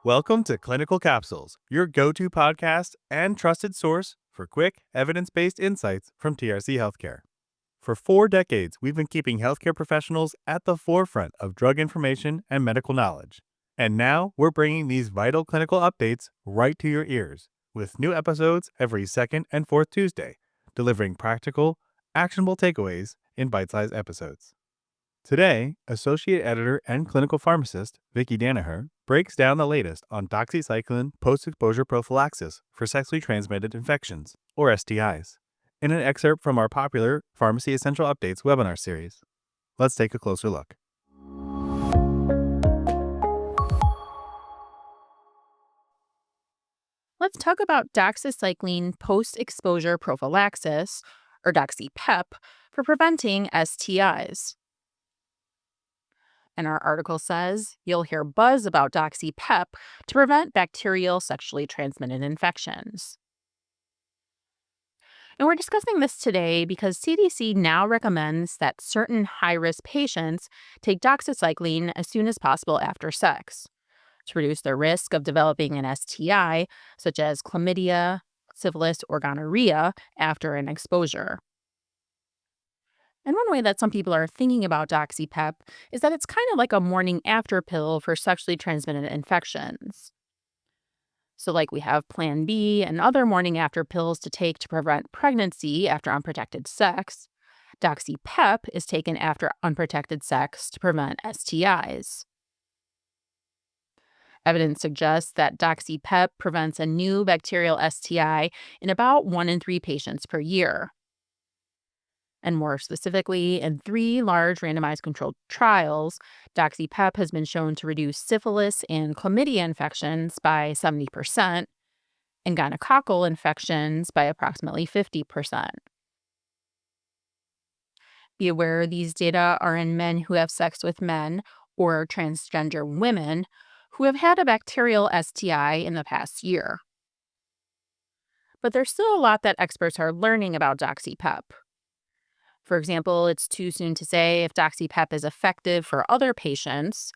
Welcome to Clinical Capsules, your go-to podcast and trusted source for quick, evidence-based insights from TRC Healthcare. For 4 decades, we've been keeping healthcare professionals at the forefront of drug information and medical knowledge. And now we're bringing these vital clinical updates right to your ears, with new episodes every second and fourth Tuesday, delivering practical, actionable takeaways in bite-sized episodes. Today, Associate Editor and Clinical Pharmacist Vickie Danaher breaks down the latest on Doxycycline Post-Exposure Prophylaxis for sexually transmitted infections, or STIs, in an excerpt from our popular Pharmacy Essential Updates webinar series. Let's take a closer look. Let's talk about Doxycycline Post-Exposure Prophylaxis, or Doxy PEP, for preventing STIs. And our article says you'll hear buzz about Doxy PEP to prevent bacterial sexually transmitted infections. And we're discussing this today because CDC now recommends that certain high-risk patients take doxycycline as soon as possible after sex to reduce their risk of developing an STI, such as chlamydia, syphilis, or gonorrhea after an exposure. And one way that some people are thinking about Doxy PEP is that it's kind of like a morning after pill for sexually transmitted infections. So, like we have Plan B and other morning after pills to take to prevent pregnancy after unprotected sex, Doxy PEP is taken after unprotected sex to prevent STIs. Evidence suggests that Doxy PEP prevents a new bacterial STI in about 1 in 3 patients per year. And more specifically, in 3 large randomized controlled trials, Doxy PEP has been shown to reduce syphilis and chlamydia infections by 70% and gonococcal infections by approximately 50%. Be aware these data are in men who have sex with men or transgender women who have had a bacterial STI in the past year. But there's still a lot that experts are learning about Doxy PEP. For example, it's too soon to say if Doxy PEP is effective for other patients.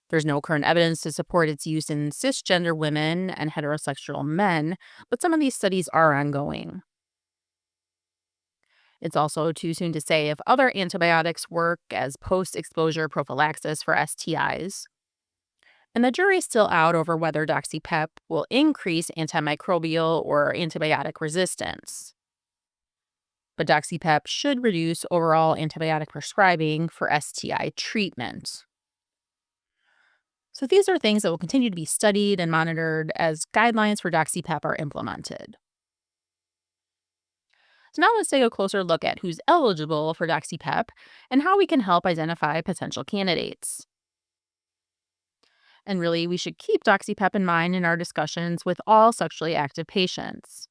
There's no current evidence to support its use in cisgender women and heterosexual men, but some of these studies are ongoing. It's also too soon to say if other antibiotics work as post-exposure prophylaxis for STIs. And the jury's still out over whether Doxy PEP will increase antimicrobial or antibiotic resistance. But Doxy PEP should reduce overall antibiotic prescribing for STI treatment. So these are things that will continue to be studied and monitored as guidelines for Doxy PEP are implemented. So now let's take a closer look at who's eligible for Doxy PEP and how we can help identify potential candidates. And really, we should keep Doxy PEP in mind in our discussions with all sexually active patients,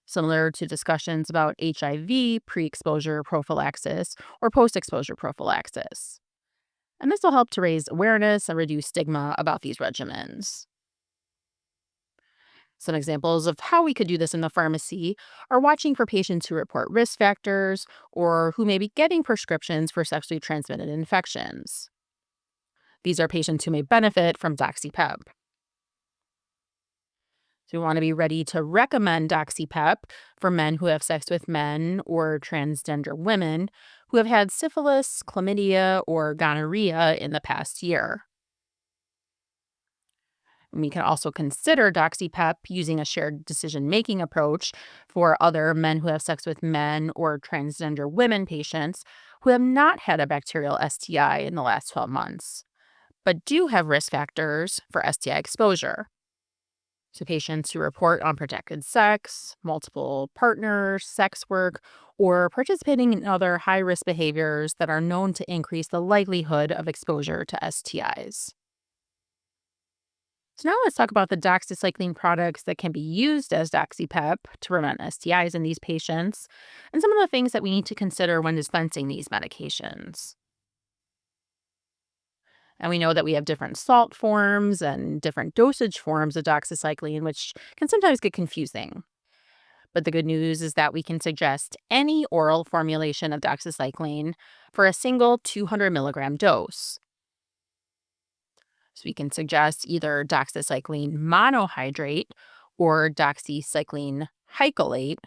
similar to discussions about HIV pre-exposure prophylaxis or post-exposure prophylaxis. And this will help to raise awareness and reduce stigma about these regimens. Some examples of how we could do this in the pharmacy are watching for patients who report risk factors or who may be getting prescriptions for sexually transmitted infections. These are patients who may benefit from Doxy PEP. So we want to be ready to recommend Doxy PEP for men who have sex with men or transgender women who have had syphilis, chlamydia, or gonorrhea in the past year. And we can also consider Doxy PEP using a shared decision-making approach for other men who have sex with men or transgender women patients who have not had a bacterial STI in the last 12 months, but do have risk factors for STI exposure. So patients who report unprotected sex, multiple partners, sex work, or participating in other high-risk behaviors that are known to increase the likelihood of exposure to STIs. So now let's talk about the doxycycline products that can be used as Doxy PEP to prevent STIs in these patients, and some of the things that we need to consider when dispensing these medications. And we know that we have different salt forms and different dosage forms of doxycycline, which can sometimes get confusing. But the good news is that we can suggest any oral formulation of doxycycline for a single 200 milligram dose. So we can suggest either doxycycline monohydrate or doxycycline hycolate,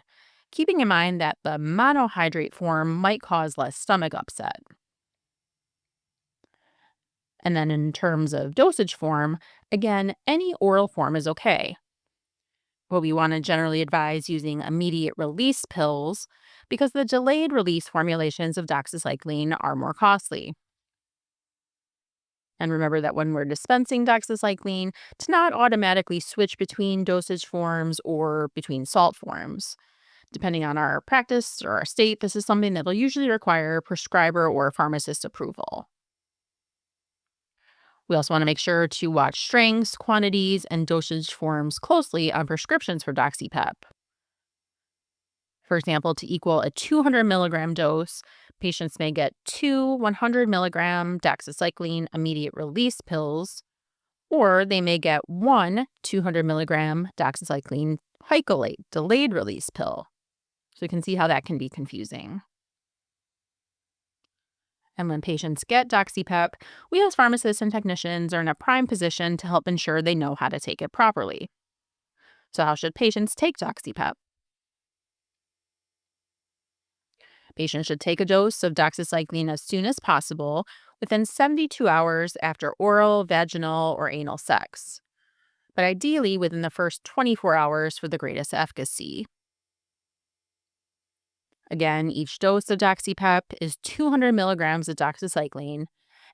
keeping in mind that the monohydrate form might cause less stomach upset. And then in terms of dosage form, again, any oral form is okay. But we want to generally advise using immediate release pills because the delayed release formulations of doxycycline are more costly. And remember that when we're dispensing doxycycline, to not automatically switch between dosage forms or between salt forms. Depending on our practice or our state, this is something that will usually require prescriber or pharmacist approval. We also want to make sure to watch strengths, quantities, and dosage forms closely on prescriptions for Doxy PEP. For example, to equal a 200 milligram dose, patients may get 2 100 milligram doxycycline immediate release pills, or they may get 1 200 milligram doxycycline hycolate delayed release pill. So you can see how that can be confusing. And when patients get Doxy PEP, we as pharmacists and technicians are in a prime position to help ensure they know how to take it properly. So how should patients take Doxy PEP? Patients should take a dose of doxycycline as soon as possible within 72 hours after oral, vaginal, or anal sex, but ideally within the first 24 hours for the greatest efficacy. Again, each dose of Doxy PEP is 200 milligrams of doxycycline,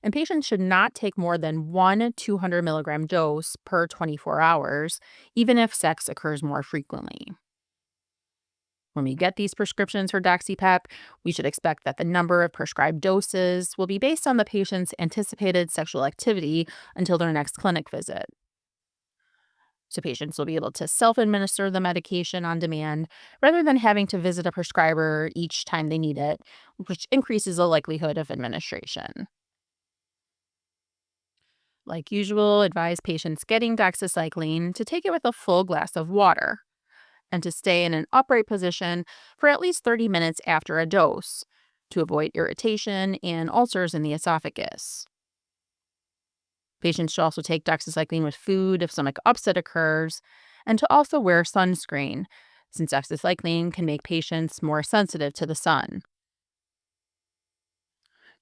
and patients should not take more than one 200 milligram dose per 24 hours, even if sex occurs more frequently. When we get these prescriptions for Doxy PEP, we should expect that the number of prescribed doses will be based on the patient's anticipated sexual activity until their next clinic visit. So patients will be able to self-administer the medication on demand rather than having to visit a prescriber each time they need it, which increases the likelihood of administration. Like usual, advise patients getting doxycycline to take it with a full glass of water and to stay in an upright position for at least 30 minutes after a dose to avoid irritation and ulcers in the esophagus. Patients should also take doxycycline with food if stomach upset occurs, and to also wear sunscreen, since doxycycline can make patients more sensitive to the sun.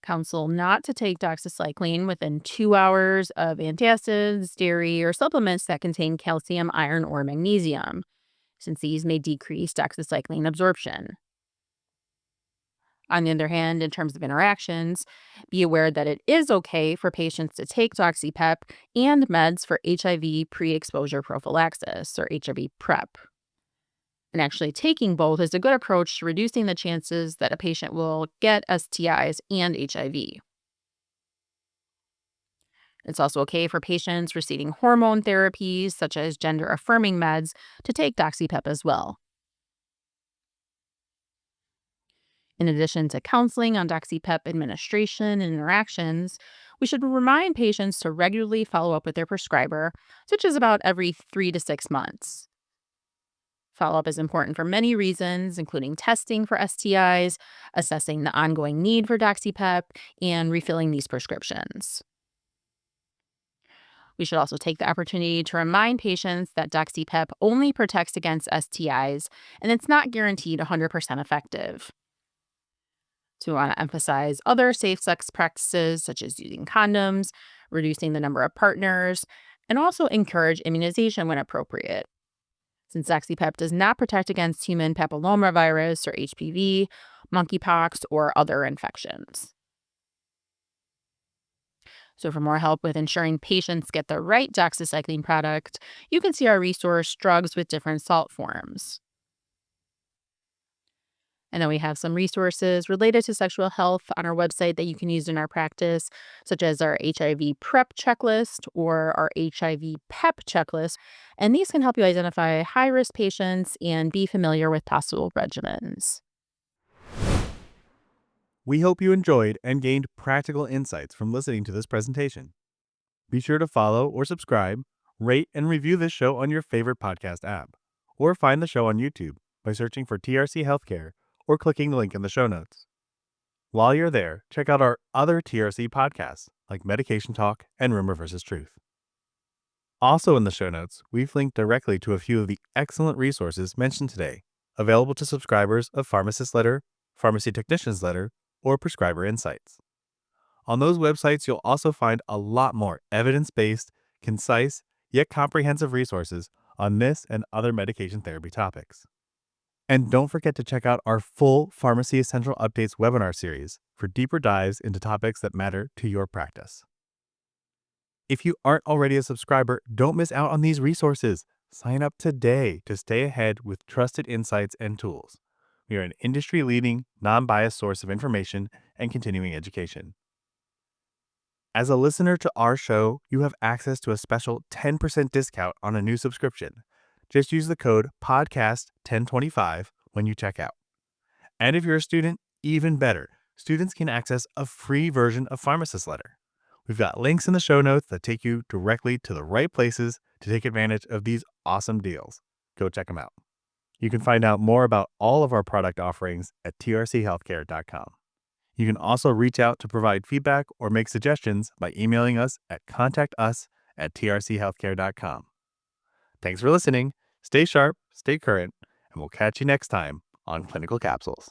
Counsel not to take doxycycline within 2 hours of antacids, dairy, or supplements that contain calcium, iron, or magnesium, since these may decrease doxycycline absorption. On the other hand, in terms of interactions, be aware that it is okay for patients to take Doxy PEP and meds for HIV pre-exposure prophylaxis, or HIV PrEP. And actually taking both is a good approach to reducing the chances that a patient will get STIs and HIV. It's also okay for patients receiving hormone therapies, such as gender-affirming meds, to take Doxy PEP as well. In addition to counseling on Doxy PEP administration and interactions, we should remind patients to regularly follow up with their prescriber, such as about every 3 to 6 months. Follow-up is important for many reasons, including testing for STIs, assessing the ongoing need for Doxy PEP, and refilling these prescriptions. We should also take the opportunity to remind patients that Doxy PEP only protects against STIs, and it's not guaranteed 100% effective. So we want to emphasize other safe sex practices, such as using condoms, reducing the number of partners, and also encourage immunization when appropriate. Since Doxy PEP does not protect against human papillomavirus or HPV, monkeypox, or other infections. So for more help with ensuring patients get the right doxycycline product, you can see our resource, Drugs with Different Salt Forms. And then we have some resources related to sexual health on our website that you can use in our practice, such as our HIV PrEP checklist or our HIV PEP checklist. And these can help you identify high-risk patients and be familiar with possible regimens. We hope you enjoyed and gained practical insights from listening to this presentation. Be sure to follow or subscribe, rate, and review this show on your favorite podcast app, or find the show on YouTube by searching for TRC Healthcare or clicking the link in the show notes. While you're there, check out our other TRC podcasts like Medication Talk and Rumor vs. Truth. Also in the show notes, we've linked directly to a few of the excellent resources mentioned today, available to subscribers of Pharmacist Letter, Pharmacy Technician's Letter, or Prescriber Insights. On those websites, you'll also find a lot more evidence-based, concise, yet comprehensive resources on this and other medication therapy topics. And don't forget to check out our full Pharmacy Essential Updates webinar series for deeper dives into topics that matter to your practice. If you aren't already a subscriber, don't miss out on these resources. Sign up today to stay ahead with trusted insights and tools. We are an industry-leading, non-biased source of information and continuing education. As a listener to our show, you have access to a special 10% discount on a new subscription. Just use the code PODCAST1025 when you check out. And if you're a student, even better, students can access a free version of Pharmacist Letter. We've got links in the show notes that take you directly to the right places to take advantage of these awesome deals. Go check them out. You can find out more about all of our product offerings at trchealthcare.com. You can also reach out to provide feedback or make suggestions by emailing us at contactus@trchealthcare.com. Thanks for listening. Stay sharp, stay current, and we'll catch you next time on Clinical Capsules.